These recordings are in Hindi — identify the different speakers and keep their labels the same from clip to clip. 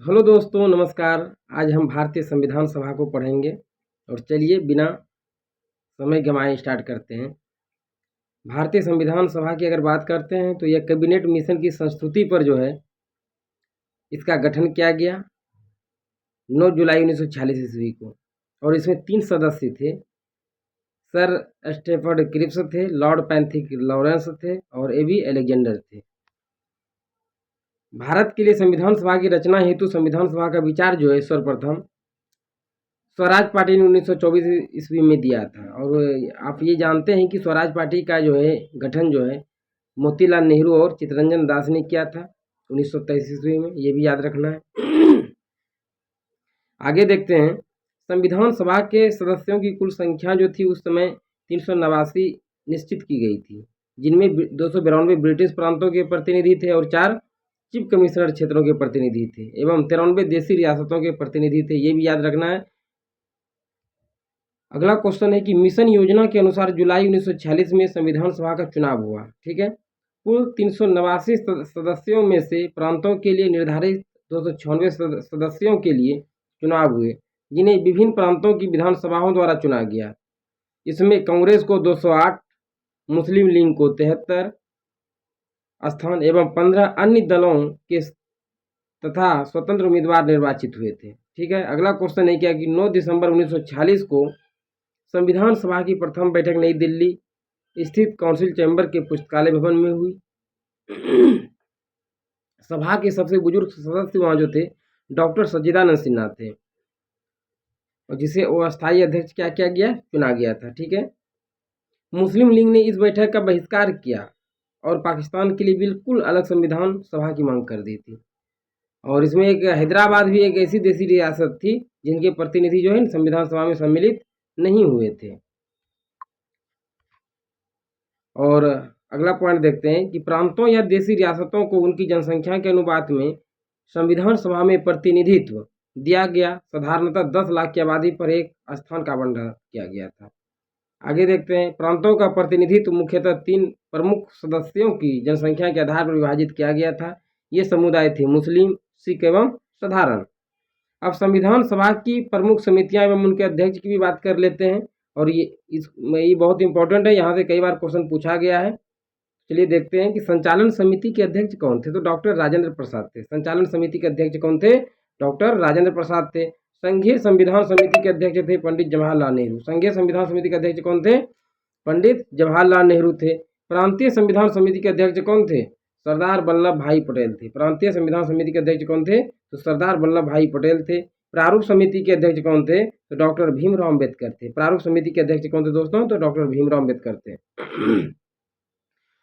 Speaker 1: हेलो दोस्तों, नमस्कार। आज हम भारतीय संविधान सभा को पढ़ेंगे और चलिए बिना समय गंवाए स्टार्ट करते हैं। भारतीय संविधान सभा की अगर बात करते हैं तो यह कैबिनेट मिशन की संस्तुति पर जो है इसका गठन किया गया 9 जुलाई 1946 ईस्वी को। और इसमें 3 सदस्य थे। सर स्टेफर्ड क्रिप्स थे, लॉर्ड पैंथिक लॉरेंस थे और एबी अलेक्जेंडर थे। भारत के लिए संविधान सभा की रचना हेतु संविधान सभा का विचार जो है सर्वप्रथम स्वराज पार्टी ने 1924 ईस्वी में दिया था। और आप ये जानते हैं कि स्वराज पार्टी का जो है गठन जो है मोतीलाल नेहरू और चित्तरंजन दास ने किया था 1923 ईस्वी में, ये भी याद रखना है। आगे देखते हैं। संविधान सभा के सदस्यों की कुल संख्या जो थी उस समय 389 निश्चित की गई थी, जिनमें 292 ब्रिटिश प्रांतों के प्रतिनिधि थे और 4 चीफ कमिश्नर क्षेत्रों के प्रतिनिधि थे एवं 93 देशी रियासतों के प्रतिनिधि थे, ये भी याद रखना है। अगला क्वेश्चन है कि मिशन योजना के अनुसार जुलाई 1946 में संविधान सभा का चुनाव हुआ। ठीक है। कुल 389 सदस्यों में से प्रांतों के लिए निर्धारित 296 सदस्यों के लिए चुनाव हुए, जिन्हें विभिन्न प्रांतों की विधानसभाओं द्वारा चुना गया। इसमें कांग्रेस को 208, मुस्लिम लीग को 73 स्थान एवं 15 अन्य दलों के तथा स्वतंत्र उम्मीदवार निर्वाचित हुए थे। ठीक है। अगला क्वेश्चन है क्या कि 9 दिसंबर 1946 को संविधान सभा की प्रथम बैठक नई दिल्ली स्थित काउंसिल चैम्बर के पुस्तकालय भवन में हुई। सभा के सबसे बुजुर्ग सदस्य वहां जो थे डॉक्टर सच्चिदानंद सिन्हा थे, और जिसे अस्थायी अध्यक्ष क्या किया गया, चुना गया था। ठीक है। मुस्लिम लीग ने इस बैठक का बहिष्कार किया और पाकिस्तान के लिए बिल्कुल अलग संविधान सभा की मांग कर दी थी। और इसमें एक हैदराबाद भी एक ऐसी देशी रियासत थी जिनके प्रतिनिधि जो है संविधान सभा में सम्मिलित नहीं हुए थे। और अगला पॉइंट देखते हैं कि प्रांतों या देशी रियासतों को उनकी जनसंख्या के अनुपात में संविधान सभा में प्रतिनिधित्व दिया गया। साधारणतः 10 लाख की आबादी पर एक स्थान का आवंटन किया गया था। आगे देखते हैं। प्रांतों का प्रतिनिधित्व मुख्यतः 3 प्रमुख सदस्यों की जनसंख्या के आधार पर विभाजित किया गया था। ये समुदाय थे मुस्लिम, सिख एवं साधारण। अब संविधान सभा की प्रमुख समितियां एवं उनके अध्यक्ष की भी बात कर लेते हैं, और ये बहुत इंपॉर्टेंट है, यहाँ से कई बार क्वेश्चन पूछा गया है। चलिए देखते हैं कि संचालन समिति के अध्यक्ष कौन थे, तो डॉक्टर राजेंद्र प्रसाद थे। संचालन समिति के अध्यक्ष कौन थे, डॉक्टर राजेंद्र प्रसाद थे। संघीय संविधान समिति के अध्यक्ष थे पंडित जवाहरलाल नेहरू। संघीय संविधान समिति के अध्यक्ष कौन थे, पंडित जवाहरलाल नेहरू थे। प्रांतीय संविधान समिति के अध्यक्ष कौन थे, सरदार वल्लभ भाई पटेल थे। प्रांतीय संविधान समिति के अध्यक्ष कौन थे, तो सरदार वल्लभ भाई पटेल थे। प्रारूप समिति के अध्यक्ष कौन थे, तो डॉक्टर भीमराव अम्बेडकर थे। प्रारूप समिति के अध्यक्ष कौन थे दोस्तों, तो डॉक्टर भीमराव अम्बेडकर थे।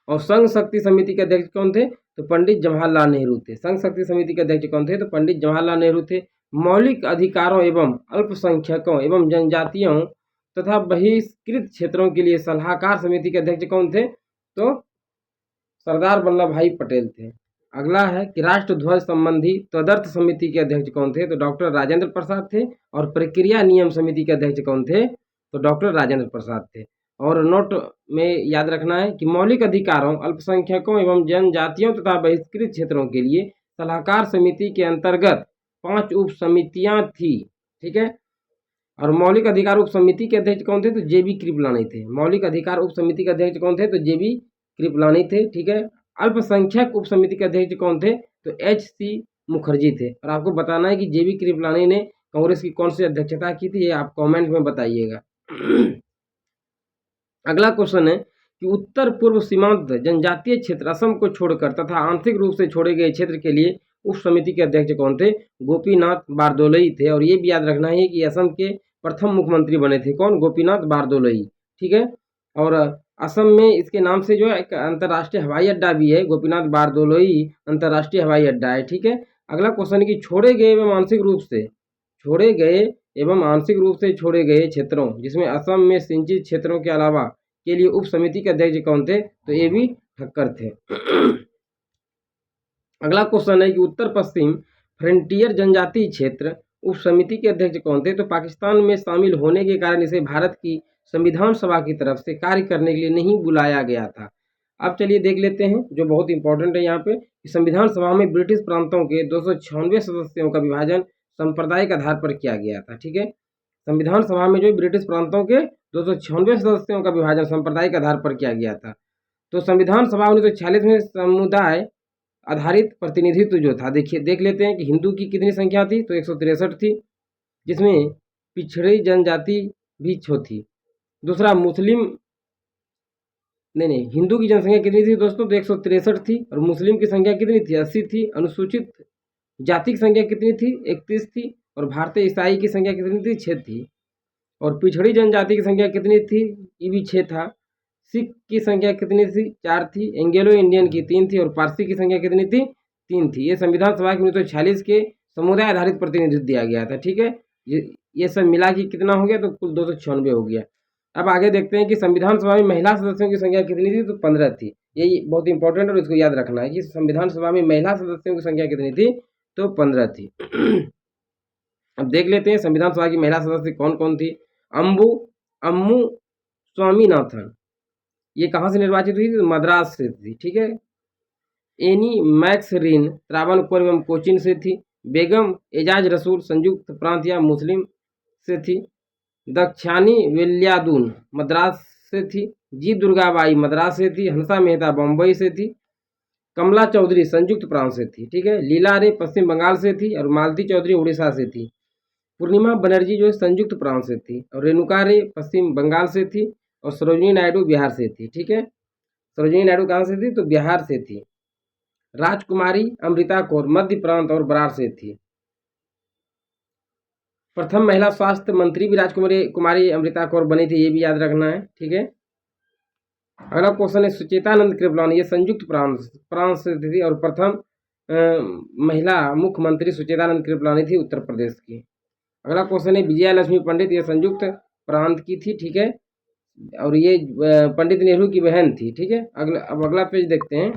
Speaker 1: और संघ शक्ति समिति के अध्यक्ष कौन थे, तो पंडित जवाहरलाल नेहरू थे। संघ शक्ति समिति के अध्यक्ष कौन थे, तो पंडित जवाहरलाल नेहरू थे। मौलिक अधिकारों एवं अल्पसंख्यकों एवं जनजातियों तथा बहिष्कृत क्षेत्रों के लिए सलाहकार समिति के अध्यक्ष कौन थे, तो सरदार वल्लभ भाई पटेल थे। अगला है कि राष्ट्र ध्वज संबंधी तदर्थ समिति के अध्यक्ष कौन थे, तो डॉक्टर राजेंद्र प्रसाद थे। और प्रक्रिया नियम समिति के अध्यक्ष कौन थे, तो डॉक्टर राजेंद्र प्रसाद थे। और नोट में याद रखना है कि मौलिक अधिकारों, अल्पसंख्यकों एवं जनजातियों तथा बहिष्कृत क्षेत्रों के लिए सलाहकार समिति के अंतर्गत 5 उप समितियां थी। ठीक है। और मौलिक अधिकार उप समिति के अध्यक्ष कौन थे, तो जेबी कृपलानी थे। मौलिक अधिकार उप समिति के अध्यक्ष कौन थे, तो जेबी कृपलानी थे। ठीक है। अल्पसंख्यक उप समिति के अध्यक्ष कौन थे, तो एच.सी. मुखर्जी थे। और आपको बताना है कि जेबी कृपलानी ने कांग्रेस की कौन सी अध्यक्षता की थी, ये आप कमेंट में बताइएगा। अगला क्वेश्चन है कि उत्तर पूर्व सीमांत जनजातीय क्षेत्र असम को छोड़कर तथा आंशिक रूप से छोड़े गए क्षेत्र के लिए उप समिति के अध्यक्ष कौन थे, गोपीनाथ बारदोलई थे। और ये भी याद रखना है कि असम के प्रथम मुख्यमंत्री बने थे कौन, गोपीनाथ बारदोलई। ठीक है। और असम में इसके नाम से जो है एक अंतर्राष्ट्रीय हवाई अड्डा भी है, गोपीनाथ बारदोलई अंतर्राष्ट्रीय हवाई अड्डा है। ठीक है। अगला क्वेश्चन है कि छोड़े गए एवं आंशिक रूप से छोड़े गए क्षेत्रों जिसमें असम में सिंचित क्षेत्रों के अलावा के लिए उप समिति के अध्यक्ष कौन थे, तो ये भी ठक्कर थे। अगला क्वेश्चन है कि उत्तर पश्चिम फ्रंटियर जनजातीय क्षेत्र उप समिति के अध्यक्ष कौन थे, तो पाकिस्तान में शामिल होने के कारण इसे भारत की संविधान सभा की तरफ से कार्य करने के लिए नहीं बुलाया गया था। अब चलिए देख लेते हैं जो बहुत इंपॉर्टेंट है यहाँ पे कि संविधान सभा में ब्रिटिश प्रांतों के 296 सदस्यों का विभाजन सांप्रदायिक आधार पर किया गया था। ठीक है, संविधान सभा में जो ब्रिटिश प्रांतों के 296 सदस्यों का विभाजन सांप्रदायिक आधार पर किया गया था। तो संविधान सभा 1946 में समुदाय आधारित प्रतिनिधित्व जो था, देखिए देख लेते हैं कि हिंदू की कितनी संख्या थी, तो 163 थी, जिसमें पिछड़ी जनजाति भी थी। दूसरा मुस्लिम, नहीं, हिंदू की जनसंख्या कितनी थी दोस्तों, तो 163 थी, और मुस्लिम की संख्या कितनी थी, 80 थी। अनुसूचित जाति की संख्या कितनी थी, 31 थी, और भारतीय ईसाई की संख्या कितनी थी, 6 थी। और पिछड़ी जनजाति की संख्या कितनी थी, ये भी 6 था। सिख की संख्या कितनी थी, 4 थी। एंग्लो इंडियन की 3 थी, और पारसी की संख्या कितनी थी, 3 थी। ये संविधान सभा के 1946 के समुदाय आधारित प्रतिनिधित्व दिया गया था। ठीक है, ये सब मिला के कितना हो गया, तो कुल 296 हो गया। अब आगे देखते हैं कि संविधान सभा में महिला सदस्यों की संख्या कितनी थी, तो 15 थी। यही बहुत इंपॉर्टेंट है और इसको याद रखना है कि संविधान सभा में महिला सदस्यों की संख्या कितनी थी, तो 15 थी। अब देख लेते हैं संविधान सभा की महिला सदस्य कौन कौन थी। अम्मू स्वामीनाथन, ये कहाँ से निर्वाचित हुई थी, तो मद्रास से थी। ठीक है, एनी मैक्सरिन त्रावणकोर एवं कोचीन से थी। बेगम एजाज रसूल संयुक्त प्रांत या मुस्लिम से थी। दक्षानी विल्यादून मद्रास से थी। जी दुर्गाबाई मद्रास से थी। हंसा मेहता बम्बई से थी। कमला चौधरी संयुक्त प्रांत से थी। ठीक है, लीला रे पश्चिम बंगाल से थी, और मालती चौधरी उड़ीसा से थी। पूर्णिमा बनर्जी जो है संयुक्त प्रांत से थी, और रेणुका रे पश्चिम बंगाल से थी, और सरोजिनी नायडू बिहार से थी। ठीक है, सरोजिनी नायडू कहाँ से थी, तो बिहार से थी। राजकुमारी अमृता कौर मध्य प्रांत और बरार से थी। प्रथम महिला स्वास्थ्य मंत्री भी राजकुमारी अमृता कौर बनी थी, ये भी याद रखना है। ठीक है, अगला क्वेश्चन है सुचेतानंद कृपलानी, ये संयुक्त प्रांत से थी, और प्रथम महिला मुख्यमंत्री सुचेतानंद कृपलानी थी उत्तर प्रदेश की। अगला क्वेश्चन है विजया लक्ष्मी पंडित, ये संयुक्त प्रांत की थी। ठीक है, और ये पंडित नेहरू की बहन थी। ठीक है, अब अगला पेज देखते हैं।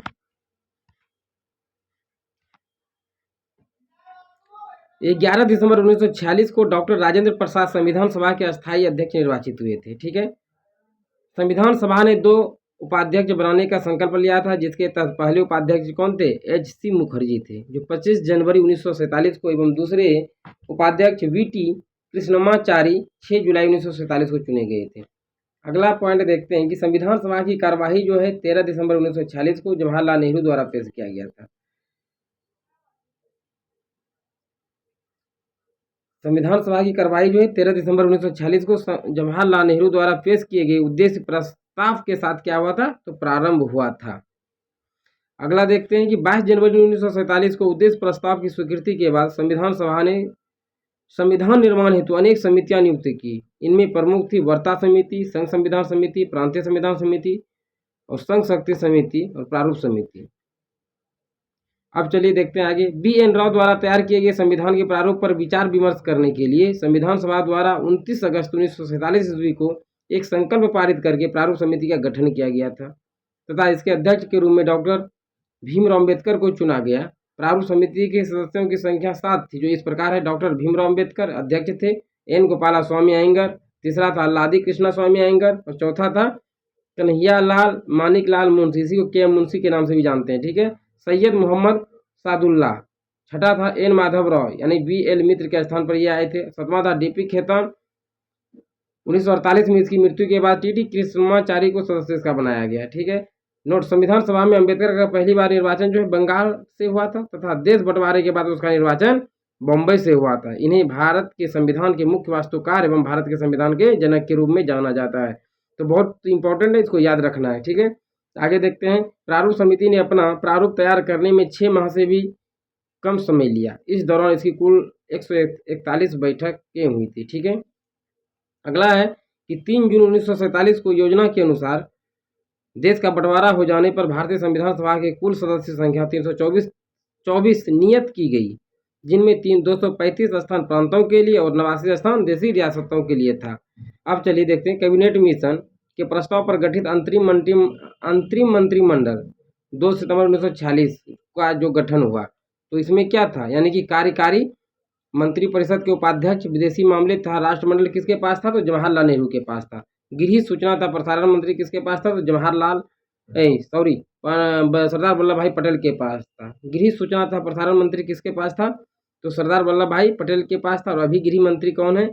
Speaker 1: 11 दिसंबर 1946 को डॉक्टर राजेंद्र प्रसाद संविधान सभा के अस्थायी अध्यक्ष निर्वाचित हुए थे। ठीक है, संविधान सभा ने 2 उपाध्यक्ष बनाने का संकल्प लिया था, जिसके तहत पहले उपाध्यक्ष कौन थे, एच.सी. मुखर्जी थे, जो 25 जनवरी 1947 को, एवं दूसरे उपाध्यक्ष वी.टी. कृष्णमाचारी 6 जुलाई 1947 को चुने गए थे। अगला पॉइंट देखते हैं कि संविधान सभा की कार्यवाही जो है 13 दिसंबर 1946 को जवाहरलाल नेहरू द्वारा पेश किया गया था। संविधान सभा की कार्यवाही जो है 13 दिसंबर 1946 को जवाहरलाल नेहरू द्वारा पेश किए गए उद्देश्य प्रस्ताव के साथ क्या हुआ था, तो प्रारंभ हुआ था। अगला देखते हैं कि 22 जनवरी 1947 को उद्देश्य प्रस्ताव की स्वीकृति के बाद संविधान सभा ने संविधान निर्माण हेतु अनेक समितियां नियुक्त की। इनमें प्रमुख थी वर्ता समिति, संघ संविधान समिति, प्रांतीय संविधान समिति, और संघ शक्ति समिति, और प्रारूप समिति। अब चलिए देखते हैं आगे। बी.एन. राव द्वारा तैयार किए गए संविधान के प्रारूप पर विचार विमर्श करने के लिए संविधान सभा द्वारा 29 अगस्त 1947 ईस्वी को एक संकल्प पारित करके प्रारूप समिति का गठन किया गया था, तथा इसके अध्यक्ष के रूप में डॉक्टर भीमराव अम्बेडकर को चुना गया। प्रारूप समिति के सदस्यों की संख्या 7 थी, जो इस प्रकार है। डॉक्टर भीमराव अम्बेडकर अध्यक्ष थे, एन गोपाला स्वामी अयंगर, तीसरा था लादी कृष्णा स्वामी अयंगर, और चौथा था कन्हैया लाल मानिक लाल मुंशी, इसी को के एम मुंशी के नाम से भी जानते हैं। ठीक है, सैयद मोहम्मद सादुल्ला, छठा था एन माधव राव यानी बी.एल. मित्र के स्थान पर ये आए थे। सातवां था डी.पी. खेतान, 1948 में इसकी मृत्यु के बाद टी.टी. कृष्णमाचारी को सदस्य इसका बनाया गया। ठीक है, नोट, संविधान सभा में अम्बेडकर का पहली बार निर्वाचन जो है बंगाल से हुआ था, तथा देश बंटवारे के बाद उसका निर्वाचन बम्बई से हुआ था। इन्हें भारत के संविधान के मुख्य वास्तुकार एवं भारत के संविधान के जनक के रूप में जाना जाता है। तो बहुत इंपॉर्टेंट है, इसको याद रखना है। ठीक है, आगे देखते हैं। प्रारूप समिति ने अपना प्रारूप तैयार करने में 6 माह से भी कम समय लिया। इस दौरान इसकी कुल 141 बैठकें हुई थी। ठीक है, अगला है कि 3 जून 1947 को योजना के अनुसार देश का बंटवारा हो जाने पर भारतीय संविधान सभा के कुल सदस्य संख्या 324 नियत की गई, जिनमें 235 स्थान प्रांतों के लिए और 89 स्थान देशी रियासतों के लिए था। अब चलिए देखते हैं। कैबिनेट मिशन के प्रस्ताव पर गठित अंतरिम मंत्रिमंडल 2 सितंबर 1946 का जो गठन हुआ, तो इसमें क्या था, यानी कि कार्यकारी मंत्रिपरिषद के उपाध्यक्ष विदेशी मामले तथा राष्ट्रमंडल किसके पास था, तो जवाहरलाल नेहरू के पास था। गृह सूचना तथा प्रसारण मंत्री किसके पास था, तो जवाहरलाल सॉरी, सरदार वल्लभ भाई पटेल के पास था। गृह सूचना तथा प्रसारण मंत्री किसके पास था? तो सरदार वल्लभ भाई पटेल के पास था। और अभी गृह मंत्री कौन है?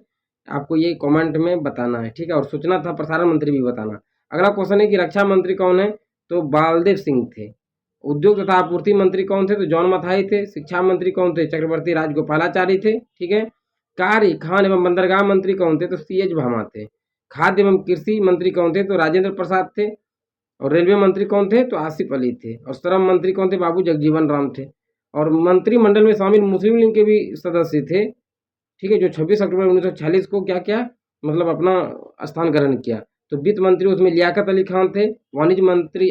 Speaker 1: आपको ये कमेंट में बताना है, ठीक है। और सूचना तथा प्रसारण मंत्री भी बताना। अगला क्वेश्चन है कि रक्षा मंत्री कौन है? तो बालदेव सिंह थे। उद्योग तथा आपूर्ति मंत्री कौन थे? तो जॉन मथाई थे। शिक्षा मंत्री कौन थे? चक्रवर्ती राजगोपालाचारी थे, ठीक है। कार्य, खान एवं बंदरगाह मंत्री कौन थे? तो सी.एच. भामा थे। खाद्य एवं कृषि मंत्री कौन थे? तो राजेंद्र प्रसाद थे। और रेलवे मंत्री कौन थे? तो आसिफ अली थे। और श्रम मंत्री कौन थे? बाबू जगजीवन राम थे। और मंत्रिमंडल में शामिल मुस्लिम लीग के भी सदस्य थे, ठीक है, जो 26 अक्टूबर 1946 को क्या किया, मतलब अपना स्थान ग्रहण किया। तो वित्त मंत्री उसमें लियाकत अली खान थे। वाणिज्य मंत्री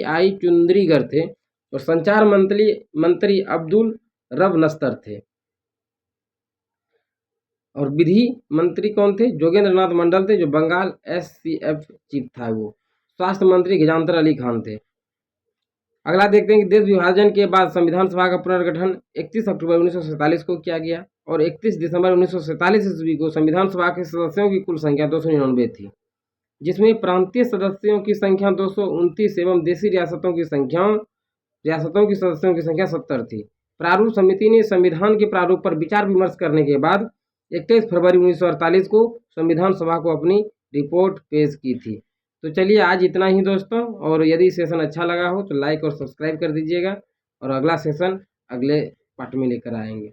Speaker 1: आई चुंदरीगर थे। और संचार मंत्री अब्दुल रब नस्तर थे। और विधि मंत्री कौन थे? जोगेंद्र नाथ मंडल थे, जो बंगाल SCF चीफ था वो। स्वास्थ्य मंत्री गजानतर अली खान थे। अगला देखते हैं कि देश विभाजन के बाद संविधान सभा का पुनर्गठन 31 अक्टूबर 1947 को किया गया। और 31 दिसंबर 1947 ईस्वी को संविधान सभा के सदस्यों की कुल संख्या 299 थी, जिसमें प्रांतीय सदस्यों की संख्या 229 एवं देशी रियासतों की सदस्यों की संख्या 70 थी। प्रारूप समिति ने संविधान के प्रारूप पर विचार विमर्श करने के बाद 21 फरवरी 1948 को संविधान सभा को अपनी रिपोर्ट पेश की थी। तो चलिए आज इतना ही दोस्तों, और यदि सेशन अच्छा लगा हो तो लाइक और सब्सक्राइब कर दीजिएगा, और अगला सेशन अगले पार्ट में लेकर आएंगे।